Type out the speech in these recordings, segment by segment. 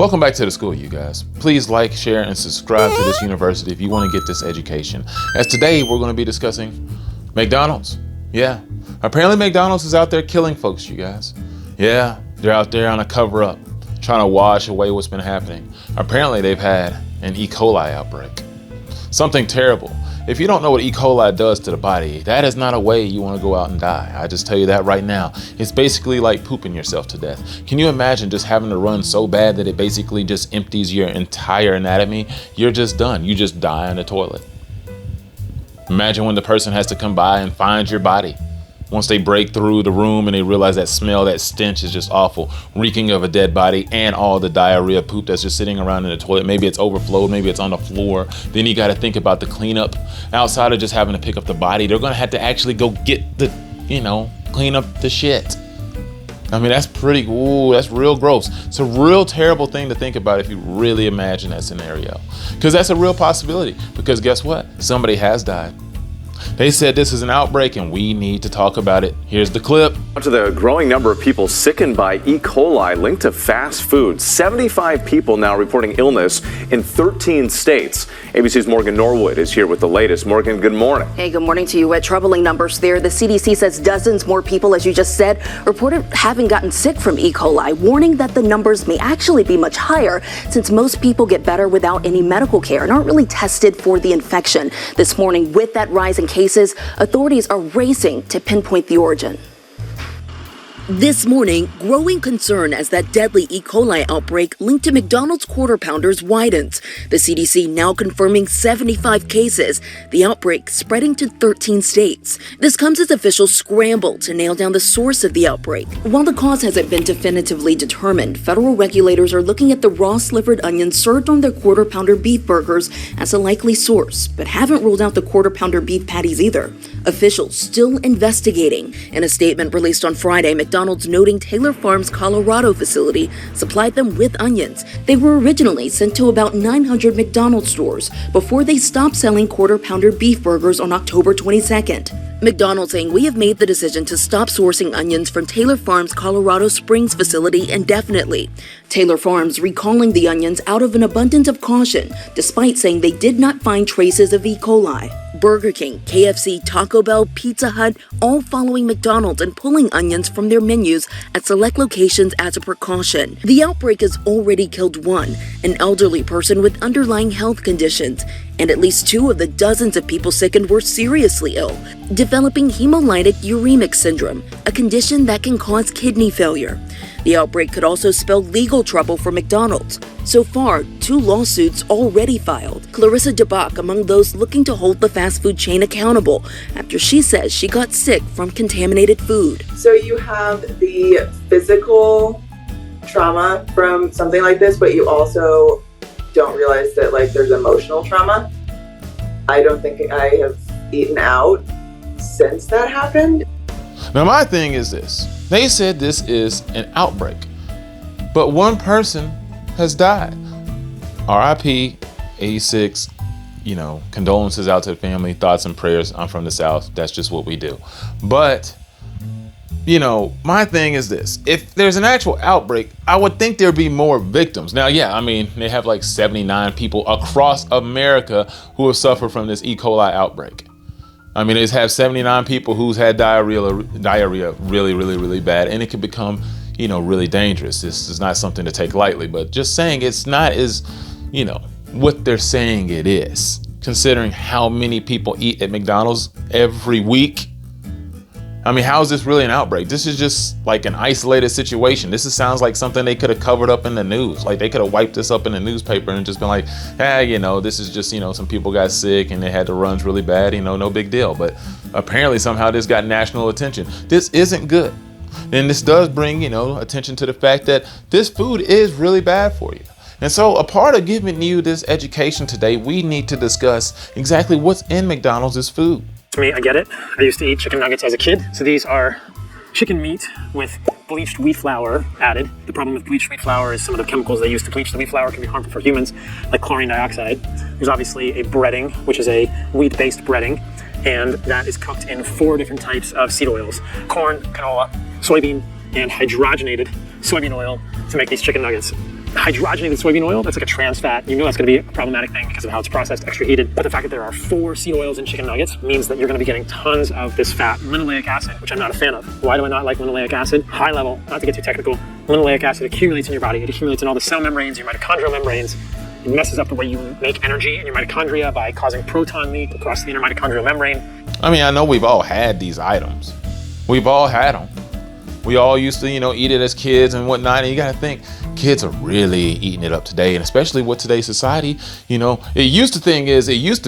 Welcome back to the school, you guys. Please like, share, and subscribe to this university if you want to get this education. As today, we're going to be discussing McDonald's. Yeah, apparently McDonald's is out there killing folks, you guys. Yeah, they're out there on a cover-up, trying to wash away what's been happening. Apparently, they've had an E. coli outbreak. Something terrible. If you don't know what E. coli does to the body, that is not a way you want to go out and die. I just tell you that right now. It's basically like pooping yourself to death. Can you imagine just having to run so bad that it basically just empties your entire anatomy? You're just done. You just die in the toilet. Imagine when the person has to come by and find your body. Once they break through the room and they realize that smell, that stench is just awful, reeking of a dead body and all the diarrhea poop that's just sitting around in the toilet. Maybe it's overflowed, maybe it's on the floor. Then you got to think about the cleanup. Outside of just having to pick up the body, they're going to have to actually go get the, clean up the shit. I mean, that's that's real gross. It's a real terrible thing to think about if you really imagine that scenario. Because that's a real possibility. Because guess what? Somebody has died. They said this is an outbreak and we need to talk about it. Here's the clip. To the growing number of people sickened by E. coli linked to fast food. 75 people now reporting illness in 13 states. ABC's Morgan Norwood is here with the latest. Morgan, good morning. Hey, good morning to you. Troubling numbers there. The CDC says dozens more people, as you just said, reported having gotten sick from E. coli, warning that the numbers may actually be much higher since most people get better without any medical care and aren't really tested for the infection. This morning, with that rise in cases, authorities are racing to pinpoint the origin. This morning, growing concern as that deadly E. coli outbreak linked to McDonald's Quarter Pounders widens. The CDC now confirming 75 cases, the outbreak spreading to 13 states. This comes as officials scramble to nail down the source of the outbreak. While the cause hasn't been definitively determined, federal regulators are looking at the raw slivered onions served on their Quarter Pounder beef burgers as a likely source, but haven't ruled out the Quarter Pounder beef patties either. Officials still investigating. In a statement released on Friday, McDonald's noting Taylor Farms' Colorado facility supplied them with onions. They were originally sent to about 900 McDonald's stores before they stopped selling Quarter Pounder beef burgers on October 22nd. McDonald's saying we have made the decision to stop sourcing onions from Taylor Farms' Colorado Springs facility indefinitely. Taylor Farms recalling the onions out of an abundance of caution, despite saying they did not find traces of E. coli. Burger King, KFC, Taco Bell, Pizza Hut, all following McDonald's and pulling onions from their menus at select locations as a precaution. The outbreak has already killed one, an elderly person with underlying health conditions, and at least 2 of the dozens of people sickened were seriously ill, developing hemolytic uremic syndrome, a condition that can cause kidney failure. The outbreak could also spell legal trouble for McDonald's. So far, 2 lawsuits already filed. Clarissa DeBach among those looking to hold the fast food chain accountable after she says she got sick from contaminated food. So you have the physical trauma from something like this, but you also don't realize that there's emotional trauma. I don't think I have eaten out since that happened. Now my thing is this. They said this is an outbreak, but one person has died. RIP, 86, condolences out to the family, thoughts and prayers. I'm from the South. That's just what we do. But, my thing is this. If there's an actual outbreak, I would think there'd be more victims. Now, yeah, they have 79 people across America who have suffered from this E. coli outbreak. They have 79 people who's had diarrhea really, really, really bad, and it can become, really dangerous. This is not something to take lightly, but just saying it's not as, what they're saying it is, considering how many people eat at McDonald's every week. How is this really an outbreak? This is just an isolated situation. This sounds like something they could have covered up in the news. They could have wiped this up in the newspaper and just been like, this is just, some people got sick and they had the runs really bad, no big deal. But apparently somehow this got national attention. This isn't good. And this does bring, attention to the fact that this food is really bad for you. And so a part of giving you this education today, we need to discuss exactly what's in McDonald's food. To me, I get it. I used to eat chicken nuggets as a kid. So these are chicken meat with bleached wheat flour added. The problem with bleached wheat flour is some of the chemicals they use to bleach the wheat flour can be harmful for humans, like chlorine dioxide. There's obviously a breading, which is a wheat-based breading, and that is cooked in 4 different types of seed oils: corn, canola, soybean, and hydrogenated soybean oil to make these chicken nuggets. hydrogenated soybean oil, that's like a trans fat. You know that's going to be a problematic thing because of how it's processed, extra heated. But the fact that there are 4 seed oils in chicken nuggets means that you're going to be getting tons of this fat, linoleic acid, which I'm not a fan of. Why do I not like linoleic acid? High level, not to get too technical, linoleic acid accumulates in your body. It accumulates in all the cell membranes, your mitochondrial membranes. It messes up the way you make energy in your mitochondria by causing proton leak across the intermitochondrial membrane. I mean, I know we've all had these items. We've all had them. We all used to, eat it as kids and whatnot. And you got to think, kids are really eating it up today. And especially with today's society, it used to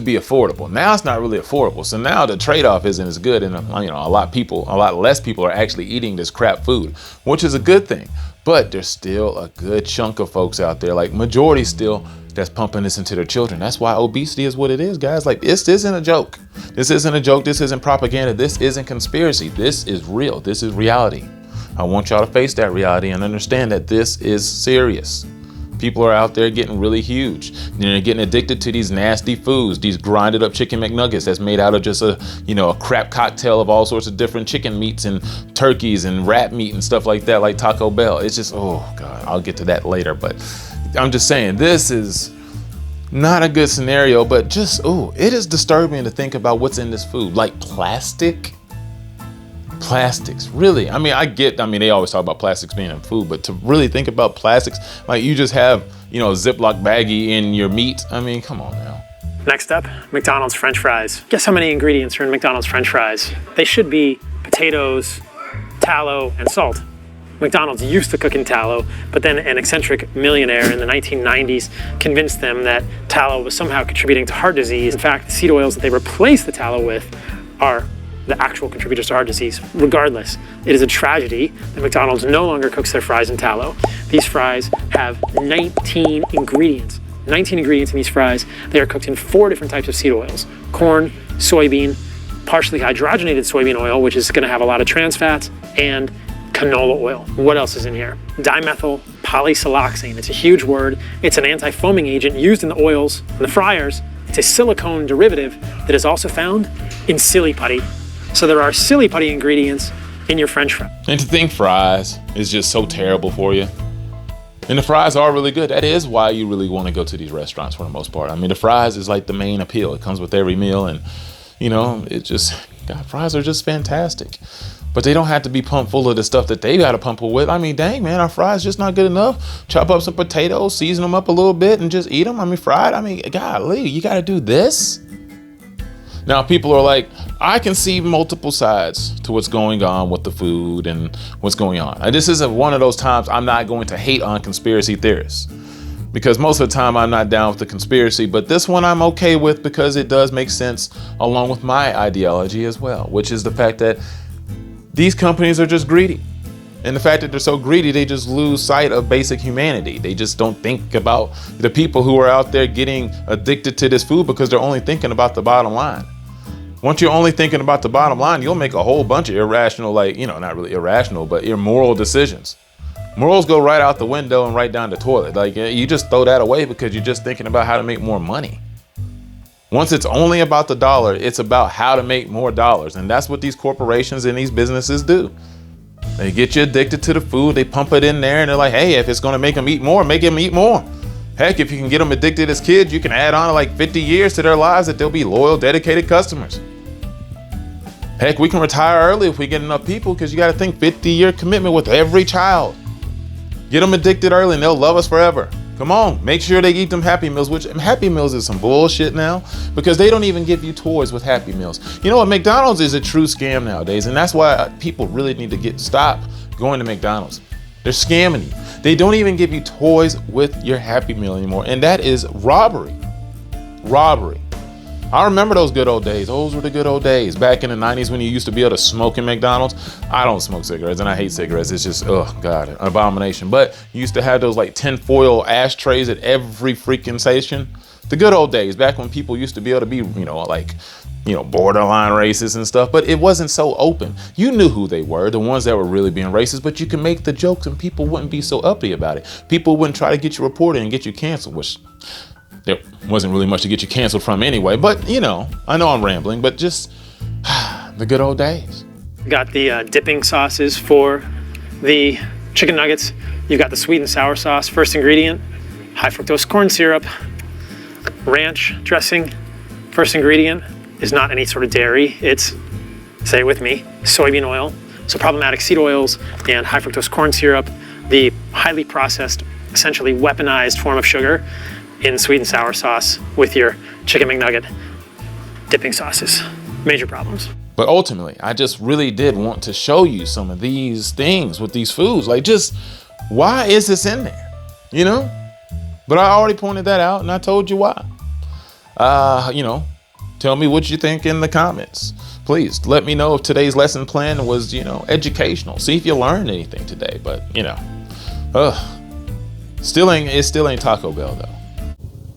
be affordable. Now it's not really affordable. So now the trade-off isn't as good. And, a lot less people are actually eating this crap food, which is a good thing. But there's still a good chunk of folks out there, like majority still, that's pumping this into their children. That's why obesity is what it is, guys. Like, this isn't a joke. This isn't a joke. This isn't propaganda. This isn't conspiracy. This is real. This is reality. I want y'all to face that reality and understand that this is serious. People are out there getting really huge. They're getting addicted to these nasty foods, these grinded up chicken McNuggets that's made out of just a crap cocktail of all sorts of different chicken meats and turkeys and rat meat and stuff like that, like Taco Bell. It's just, oh God, I'll get to that later. But I'm just saying, this is not a good scenario, but just, it is disturbing to think about what's in this food. Like plastics, really. I mean, they always talk about plastics being in food, but to really think about plastics, like you just have, a Ziploc baggie in your meat. I mean, come on now. Next up, McDonald's French fries. Guess how many ingredients are in McDonald's French fries? They should be potatoes, tallow, and salt. McDonald's used to cook in tallow, but then an eccentric millionaire in the 1990s convinced them that tallow was somehow contributing to heart disease. In fact, the seed oils that they replaced the tallow with are the actual contributors to heart disease. Regardless, it is a tragedy that McDonald's no longer cooks their fries in tallow. These fries have 19 ingredients. 19 ingredients in these fries. They are cooked in 4 different types of seed oils: corn, soybean, partially hydrogenated soybean oil, which is going to have a lot of trans fats, and canola oil. What else is in here? Dimethyl polysiloxane. It's a huge word. It's an anti-foaming agent used in the oils and the fryers. It's a silicone derivative that is also found in silly putty. So there are silly putty ingredients in your French fry. And to think fries is just so terrible for you. And the fries are really good. That is why you really want to go to these restaurants for the most part. I mean, the fries is like the main appeal. It comes with every meal, and fries are just fantastic. But they don't have to be pumped full of the stuff that they got to pump with. I mean, dang, man, our fries just not good enough. Chop up some potatoes, season them up a little bit, and just eat them. I mean, fried. I mean, golly, you got to do this? Now, people are like, I can see multiple sides to what's going on with the food and what's going on. And this isn't one of those times I'm not going to hate on conspiracy theorists, because most of the time I'm not down with the conspiracy, but this one I'm okay with because it does make sense along with my ideology as well, which is the fact that these companies are just greedy. And the fact that they're so greedy, they just lose sight of basic humanity. They just don't think about the people who are out there getting addicted to this food because they're only thinking about the bottom line. Once you're only thinking about the bottom line, you'll make a whole bunch of irrational, not really irrational, but immoral decisions. Morals go right out the window and right down the toilet. Like, you just throw that away because you're just thinking about how to make more money. Once it's only about the dollar, it's about how to make more dollars. And that's what these corporations and these businesses do. They get you addicted to the food, they pump it in there, and they're like, hey, if it's going to make them eat more, make them eat more. Heck, if you can get them addicted as kids, you can add on like 50 years to their lives that they'll be loyal, dedicated customers. Heck, we can retire early if we get enough people, because you got to think 50-year commitment with every child. Get them addicted early and they'll love us forever. Come on, make sure they eat them Happy Meals, which Happy Meals is some bullshit now, because they don't even give you toys with Happy Meals. You know what? McDonald's is a true scam nowadays, and that's why people really need to stop going to McDonald's. They're scamming you. They don't even give you toys with your Happy Meal anymore, and that is robbery. Robbery. I remember those good old days. Those were the good old days. Back in the 90s when you used to be able to smoke in McDonald's. I don't smoke cigarettes and I hate cigarettes. It's just, oh God, an abomination. But you used to have those like tinfoil ashtrays at every freaking station. The good old days, back when people used to be able to be, borderline racist and stuff, but it wasn't so open. You knew who they were, the ones that were really being racist, but you can make the jokes and people wouldn't be so uppity about it. People wouldn't try to get you reported and get you canceled, which there wasn't really much to get you canceled from anyway. But, I know I'm rambling, but just the good old days. Got the dipping sauces for the chicken nuggets. You've got the sweet and sour sauce, first ingredient, high fructose corn syrup, ranch dressing, first ingredient is not any sort of dairy. It's, say it with me, soybean oil. So problematic seed oils and high fructose corn syrup, the highly processed, essentially weaponized form of sugar in sweet and sour sauce with your chicken McNugget dipping sauces. Major problems. But ultimately, I just really did want to show you some of these things with these foods. Like, just why is this in there? You know? But I already pointed that out and I told you why. You know, tell me what you think in the comments. Please let me know if today's lesson plan was, you know, educational. See if you learned anything today. But, you know, it still ain't Taco Bell though.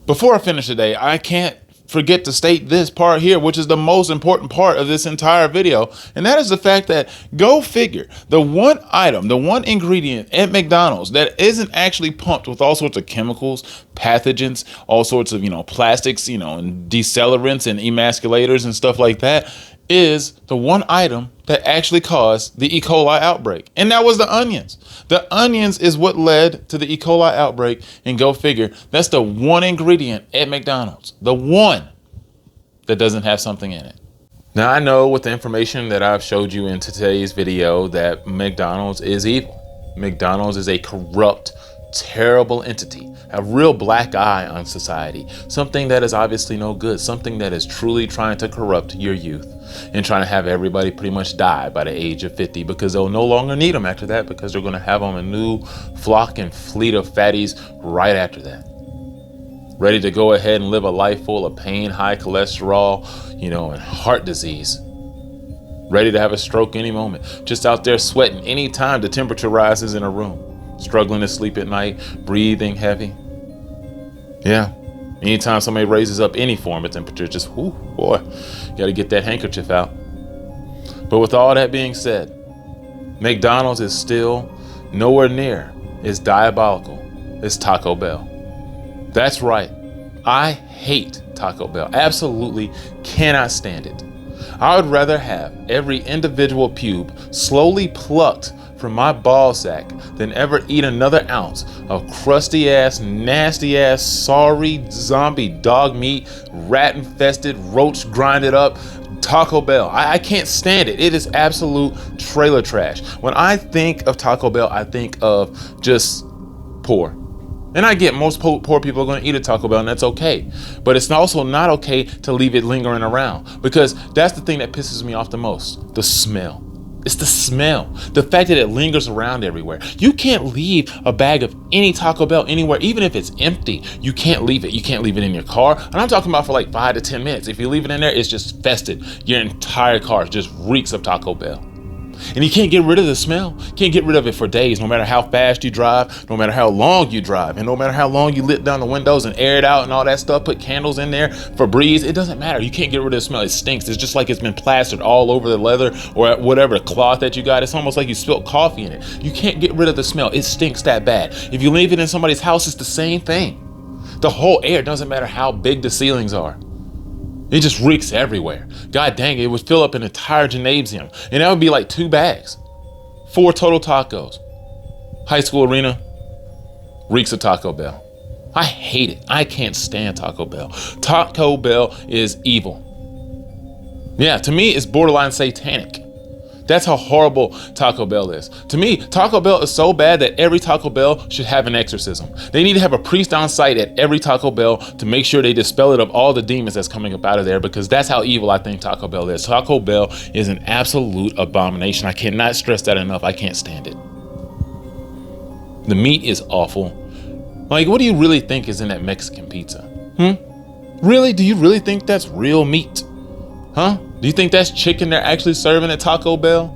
Before I finish today, I can't forget to state this part here, which is the most important part of this entire video. And that is the fact that, go figure, the one item, the one ingredient at McDonald's that isn't actually pumped with all sorts of chemicals, pathogens, all sorts of, you know, plastics, you know, and decelerants and emasculators and stuff like that, is the one item that actually caused the E. coli outbreak. And that was the onions. The onions is what led to the E. coli outbreak. And go figure, that's the one ingredient at McDonald's. The one that doesn't have something in it. Now, I know with the information that I've showed you in today's video that McDonald's is evil. McDonald's is a corrupt, terrible entity, a real black eye on society, something that is obviously no good, something that is truly trying to corrupt your youth and trying to have everybody pretty much die by the age of 50 because they'll no longer need them after that, because they're going to have on a new flock and fleet of fatties right after that, ready to go ahead and live a life full of pain, high cholesterol, you know, and heart disease, ready to have a stroke any moment, just out there sweating anytime the temperature rises in a room, struggling to sleep at night, breathing heavy. Yeah, anytime somebody raises up any form of temperature, just, whoo, boy, you gotta get that handkerchief out. But with all that being said, McDonald's is still nowhere near as diabolical as Taco Bell. That's right, I hate Taco Bell, absolutely cannot stand it. I would rather have every individual pube slowly plucked from my ball sack than ever eat another ounce of crusty ass, nasty ass, sorry zombie dog meat, rat infested, roach grinded up Taco Bell. I can't stand it. It is absolute trailer trash. When I think of Taco Bell, I think of just poor. And I get most poor people are going to eat a Taco Bell, and that's okay. But it's also not okay to leave it lingering around, because that's the thing that pisses me off the most, the smell. It's the smell, the fact that it lingers around everywhere. You can't leave a bag of any Taco Bell anywhere, even if it's empty. You can't leave it. You can't leave it in your car. And I'm talking about for like 5 to 10 minutes. If you leave it in there, it's just fested. Your entire car just reeks of Taco Bell. And you can't get rid of the smell. You can't get rid of it for days, no matter how fast you drive, no matter how long you drive, and no matter how long you lit down the windows and air it out and all that stuff, put candles in there for breeze. It doesn't matter. You can't get rid of the smell. It stinks. It's just like it's been plastered all over the leather or whatever cloth that you got. It's almost like you spilled coffee in it. You can't get rid of the smell. It stinks that bad. If you leave it in somebody's house, it's the same thing. The whole air, doesn't matter how big the ceilings are. It just reeks everywhere. God dang it, it would fill up an entire gymnasium. And that would be like 2 bags. 4 total tacos. High school arena, reeks of Taco Bell. I hate it. I can't stand Taco Bell. Taco Bell is evil. Yeah, to me, it's borderline satanic. That's how horrible Taco Bell is. To me, Taco Bell is so bad that every Taco Bell should have an exorcism. They need to have a priest on site at every Taco Bell to make sure they dispel it of all the demons that's coming up out of there, because that's how evil I think Taco Bell is. Taco Bell is an absolute abomination. I cannot stress that enough. I can't stand it. The meat is awful. Like, what do you really think is in that Mexican pizza? Really? Do you really think that's real meat? Huh? Do you think that's chicken they're actually serving at Taco Bell?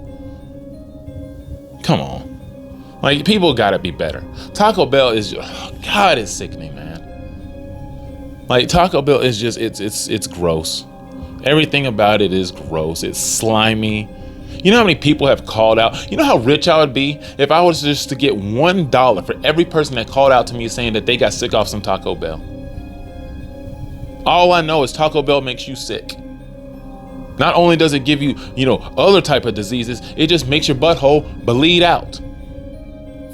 Come on. Like, people gotta be better. Taco Bell is, God, it's sickening, man. Like, Taco Bell is just, it's gross. Everything about it is gross. It's slimy. You know how many people have called out? You know how rich I would be if I was just to get $1 for every person that called out to me saying that they got sick off some Taco Bell. All I know is Taco Bell makes you sick. Not only does it give you, other type of diseases, it just makes your butthole bleed out.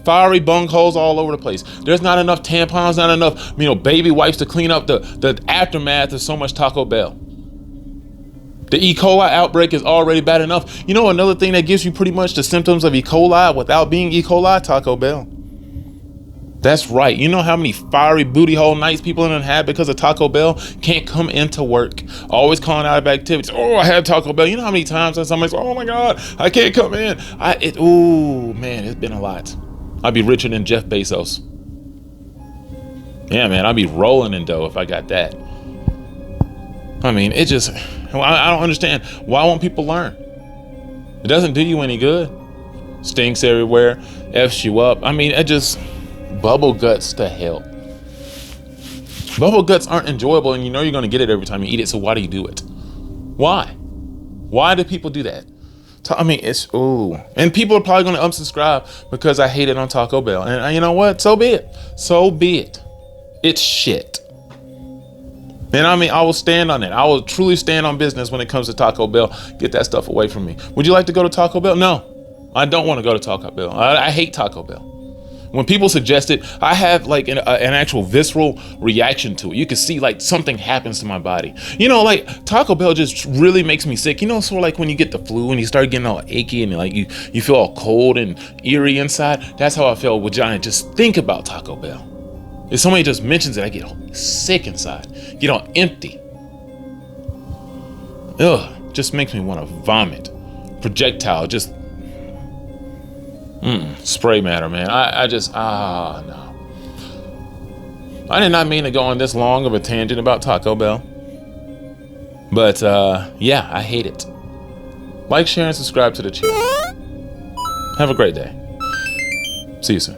fiery bung holes all over the place. There's not enough tampons, not enough, baby wipes to clean up the aftermath of so much Taco Bell. The E. coli outbreak is already bad enough. Another thing that gives you pretty much the symptoms of E. coli without being E. coli? Taco Bell. That's right. You know how many fiery booty hole nights people have had because of Taco Bell? Can't come into work. Always calling out of activities. Oh, I had Taco Bell. You know how many times somebody's, oh my God, I can't come in. Man, it's been a lot. I'd be richer than Jeff Bezos. Yeah, man, I'd be rolling in dough if I got that. I don't understand. Why won't people learn? It doesn't do you any good. Stinks everywhere. F's you up. Bubble guts to hell. Bubble guts aren't enjoyable, and you're going to get it every time you eat it, so why do you do it? Why? Why do people do that? And people are probably going to unsubscribe because I hate it on Taco Bell. And you know what? So be it. So be it. It's shit. And I will stand on it. I will truly stand on business when it comes to Taco Bell. Get that stuff away from me. Would you like to go to Taco Bell? No, I don't want to go to Taco Bell. I hate Taco Bell. When people suggest it, I have like an actual visceral reaction to it. You can see like something happens to my body. Taco Bell just really makes me sick. Sort of like when you get the flu and you start getting all achy and like you feel all cold and eerie inside. That's how I feel with Johnny. Just think about Taco Bell. If somebody just mentions it, I get all sick inside. Get all empty. Ugh, just makes me want to vomit. Projectile, just spray matter, man. No. I did not mean to go on this long of a tangent about Taco Bell. But, yeah, I hate it. Like, share, and subscribe to the channel. Have a great day. See you soon.